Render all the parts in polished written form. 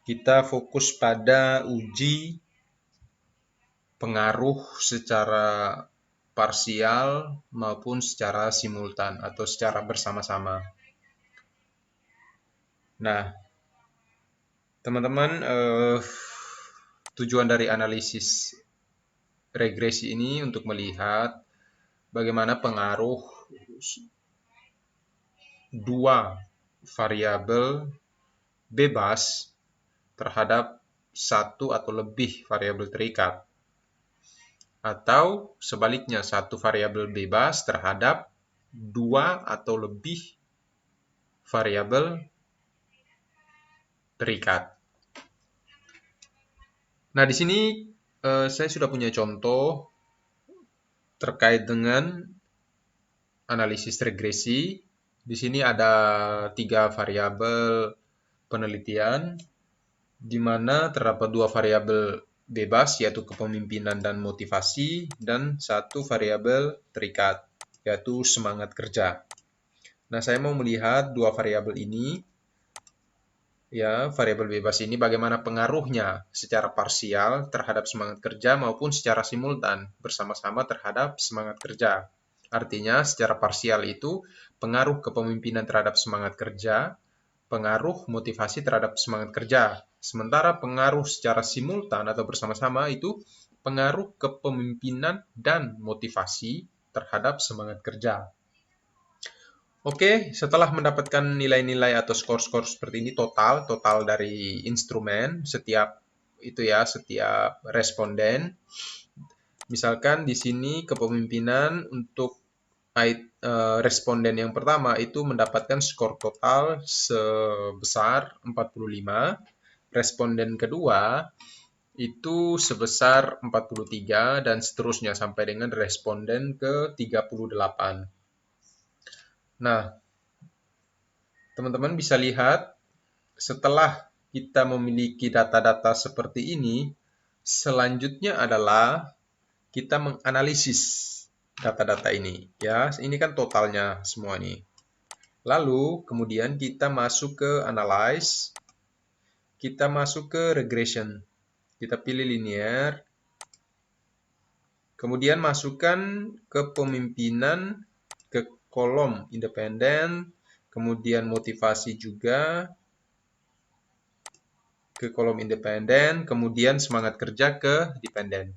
kita fokus pada uji pengaruh secara parsial maupun secara simultan atau secara bersama-sama. Nah, teman-teman, tujuan dari analisis regresi ini untuk melihat bagaimana pengaruh dua variabel bebas terhadap satu atau lebih variabel terikat, atau sebaliknya satu variabel bebas terhadap dua atau lebih variabel terikat. Nah, di sini saya sudah punya contoh terkait dengan analisis regresi. Di sini ada 3 variabel penelitian, di mana terdapat 2 variabel bebas, yaitu kepemimpinan dan motivasi, dan 1 variabel terikat, yaitu semangat kerja. Nah, saya mau melihat 2 variabel ini, ya, variabel bebas ini bagaimana pengaruhnya secara parsial terhadap semangat kerja maupun secara simultan bersama-sama terhadap semangat kerja. Artinya, secara parsial itu pengaruh kepemimpinan terhadap semangat kerja, pengaruh motivasi terhadap semangat kerja. Sementara pengaruh secara simultan atau bersama-sama itu pengaruh kepemimpinan dan motivasi terhadap semangat kerja. Oke, setelah mendapatkan nilai-nilai atau skor-skor seperti ini total dari instrumen setiap setiap responden. Misalkan di sini kepemimpinan untuk responden yang pertama itu mendapatkan skor total sebesar 45, responden kedua itu sebesar 43, dan seterusnya sampai dengan responden ke 38. Nah, teman-teman bisa lihat setelah kita memiliki data-data seperti ini, selanjutnya adalah kita menganalisis data-data ini. Ya, ini kan totalnya semua nih. Lalu, kemudian kita masuk ke analyze, kita masuk ke regression. Kita pilih linear, kemudian masukkan kepemimpinan ke kolom independen, kemudian motivasi juga ke kolom independen, kemudian semangat kerja ke dependen.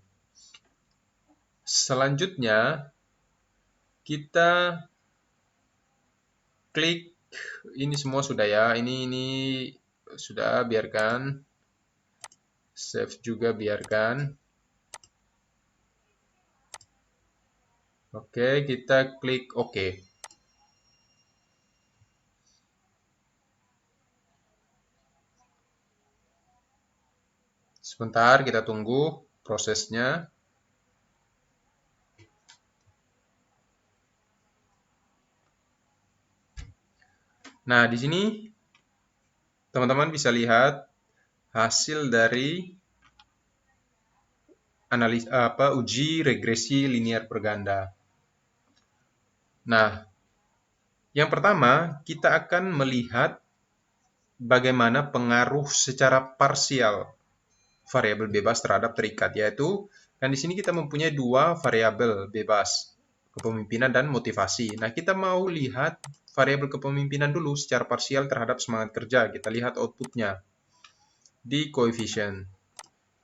Selanjutnya, kita klik, ini semua sudah ya, ini sudah, biarkan. Save juga biarkan. Oke, kita klik OK. Sebentar, kita tunggu prosesnya. Nah, di sini teman-teman bisa lihat hasil dari uji regresi linear perganda. Nah, yang pertama kita akan melihat bagaimana pengaruh secara parsial variabel bebas terhadap terikat, yaitu kan di sini kita mempunyai 2 variabel bebas, kepemimpinan dan motivasi. Nah, kita mau lihat variabel kepemimpinan dulu secara parsial terhadap semangat kerja. Kita lihat outputnya di koefisien.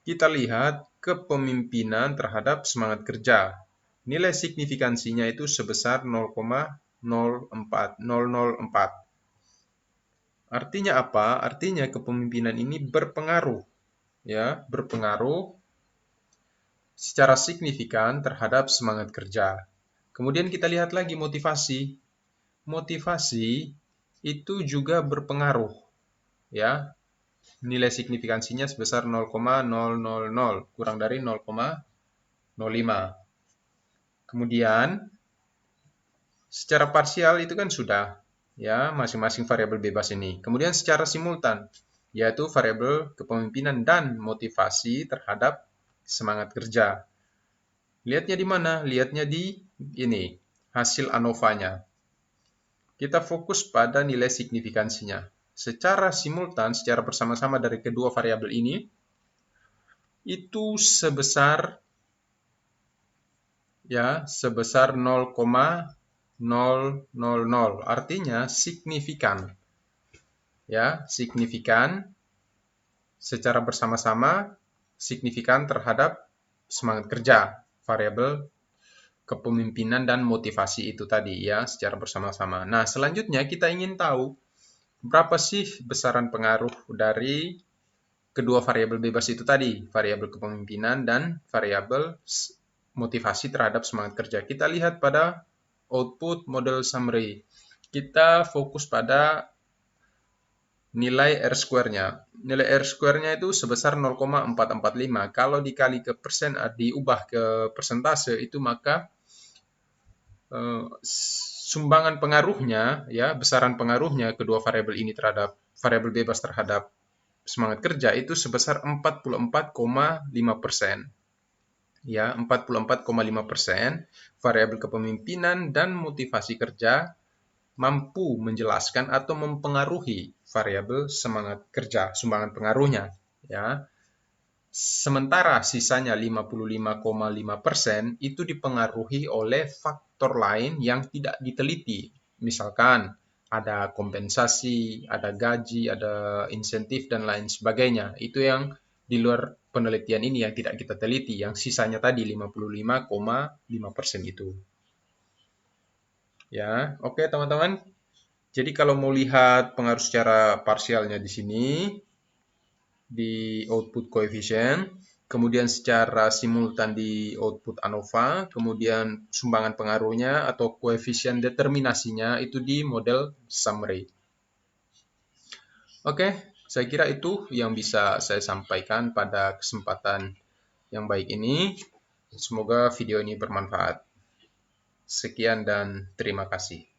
Kita lihat kepemimpinan terhadap semangat kerja. Nilai signifikansinya itu sebesar 0,004. Artinya apa? Artinya kepemimpinan ini berpengaruh, ya, berpengaruh secara signifikan terhadap semangat kerja. Kemudian kita lihat lagi motivasi. Motivasi itu juga berpengaruh, ya. Nilai signifikansinya sebesar 0,000, kurang dari 0,05. Kemudian secara parsial itu kan sudah, ya, masing-masing variabel bebas ini. Kemudian secara simultan, yaitu variabel kepemimpinan dan motivasi terhadap semangat kerja. Lihatnya di mana? Lihatnya di ini, hasil ANOVA-nya. Kita fokus pada nilai signifikansinya. secara simultan, secara bersama-sama dari kedua variabel ini, itu sebesar 0,000, artinya signifikan. Ya, signifikan secara bersama-sama, signifikan terhadap semangat kerja, variabel kepemimpinan dan motivasi itu tadi ya, secara bersama-sama. Nah, selanjutnya kita ingin tahu berapa sih besaran pengaruh dari kedua variabel bebas itu tadi, variabel kepemimpinan dan variabel motivasi terhadap semangat kerja. Kita lihat pada output model summary. Kita fokus pada nilai R-square-nya. Nilai R-square-nya itu sebesar 0,445. Kalau dikali ke persen, diubah ke persentase, itu maka sumbangan pengaruhnya, ya, besaran pengaruhnya kedua variabel ini terhadap variabel bebas terhadap semangat kerja itu sebesar 44,5%. Ya, 44,5% variabel kepemimpinan dan motivasi kerja mampu menjelaskan atau mempengaruhi variabel semangat kerja, sumbangan pengaruhnya. Ya. Sementara sisanya 55,5% itu dipengaruhi oleh faktor lain yang tidak diteliti. Misalkan ada kompensasi, ada gaji, ada insentif, dan lain sebagainya. Itu yang di luar penelitian ini yang tidak kita teliti, yang sisanya tadi 55,5% itu. Ya, oke teman-teman. Jadi kalau mau lihat pengaruh secara parsialnya di sini, di output coefficient, kemudian secara simultan di output ANOVA, kemudian sumbangan pengaruhnya atau koefisien determinasinya itu di model summary. Oke, saya kira itu yang bisa saya sampaikan pada kesempatan yang baik ini. Semoga video ini bermanfaat. Sekian dan terima kasih.